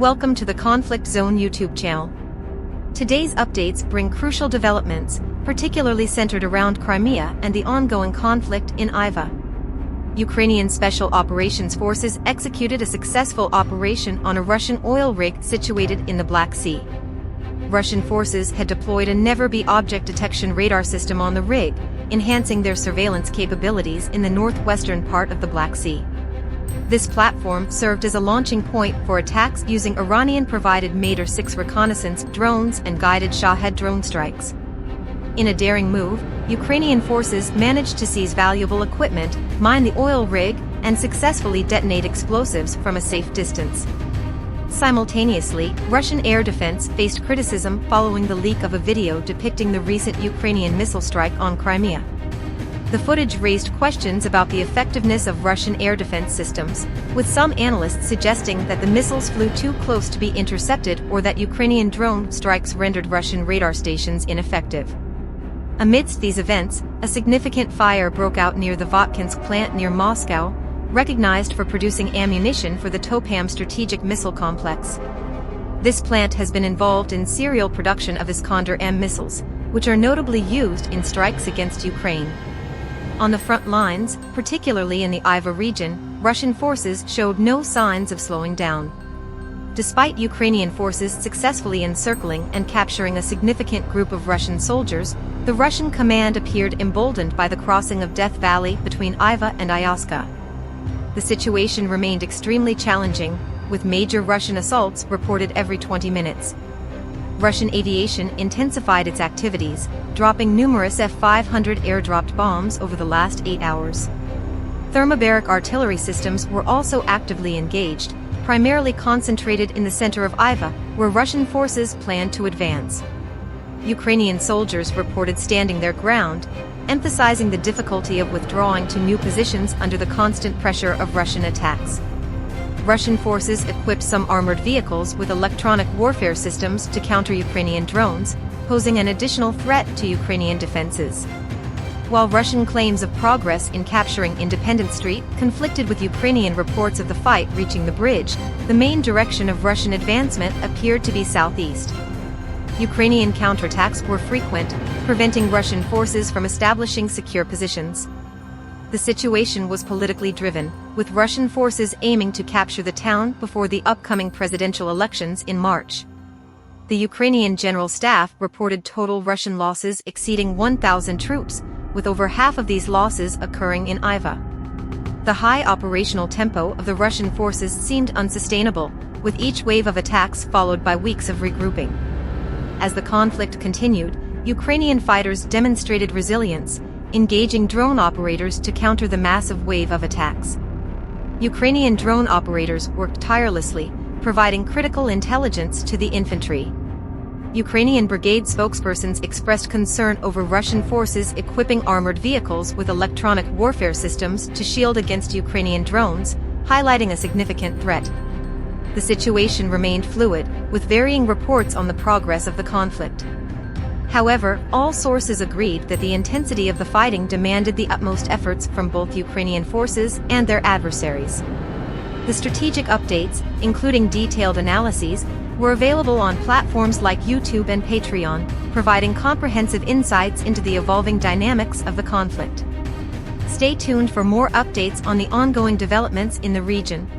Welcome to the Conflict Zone YouTube channel. Today's updates bring crucial developments, particularly centered around Crimea and the ongoing conflict in Iva. Ukrainian Special Operations forces executed a successful operation on a Russian oil rig situated in the Black Sea. Russian forces had deployed a never-be-object detection radar system on the rig, enhancing their surveillance capabilities in the northwestern part of the Black Sea. This platform served as a launching point for attacks using Iranian-provided Mater-6 reconnaissance drones and guided Shahed drone strikes. In a daring move, Ukrainian forces managed to seize valuable equipment, mine the oil rig, and successfully detonate explosives from a safe distance. Simultaneously, Russian air defense faced criticism following the leak of a video depicting the recent Ukrainian missile strike on Crimea. The footage raised questions about the effectiveness of Russian air defense systems, with some analysts suggesting that the missiles flew too close to be intercepted or that Ukrainian drone strikes rendered Russian radar stations ineffective. Amidst these events, a significant fire broke out near the Votkinsk plant near Moscow, recognized for producing ammunition for the Topam strategic missile complex. This plant has been involved in serial production of Iskander-M missiles, which are notably used in strikes against Ukraine. On the front lines, particularly in the Iva region, Russian forces showed no signs of slowing down. Despite Ukrainian forces successfully encircling and capturing a significant group of Russian soldiers, the Russian command appeared emboldened by the crossing of Death Valley between Iva and Iovska. The situation remained extremely challenging, with major Russian assaults reported every 20 minutes. Russian aviation intensified its activities, dropping numerous F-500 air-dropped bombs over the last 8 hours. Thermobaric artillery systems were also actively engaged, primarily concentrated in the center of Iva, where Russian forces planned to advance. Ukrainian soldiers reported standing their ground, emphasizing the difficulty of withdrawing to new positions under the constant pressure of Russian attacks. Russian forces equipped some armored vehicles with electronic warfare systems to counter Ukrainian drones, posing an additional threat to Ukrainian defenses. While Russian claims of progress in capturing Independence Street conflicted with Ukrainian reports of the fight reaching the bridge, the main direction of Russian advancement appeared to be southeast. Ukrainian counterattacks were frequent, preventing Russian forces from establishing secure positions. The situation was politically driven, with Russian forces aiming to capture the town before the upcoming presidential elections in March. The Ukrainian General Staff reported total Russian losses exceeding 1,000 troops, with over half of these losses occurring in Iva. The high operational tempo of the Russian forces seemed unsustainable, with each wave of attacks followed by weeks of regrouping. As the conflict continued, Ukrainian fighters demonstrated resilience, engaging drone operators to counter the massive wave of attacks. Ukrainian drone operators worked tirelessly, providing critical intelligence to the infantry. Ukrainian brigade spokespersons expressed concern over Russian forces equipping armored vehicles with electronic warfare systems to shield against Ukrainian drones, highlighting a significant threat. The situation remained fluid, with varying reports on the progress of the conflict. However, all sources agreed that the intensity of the fighting demanded the utmost efforts from both Ukrainian forces and their adversaries. The strategic updates, including detailed analyses, were available on platforms like YouTube and Patreon, providing comprehensive insights into the evolving dynamics of the conflict. Stay tuned for more updates on the ongoing developments in the region.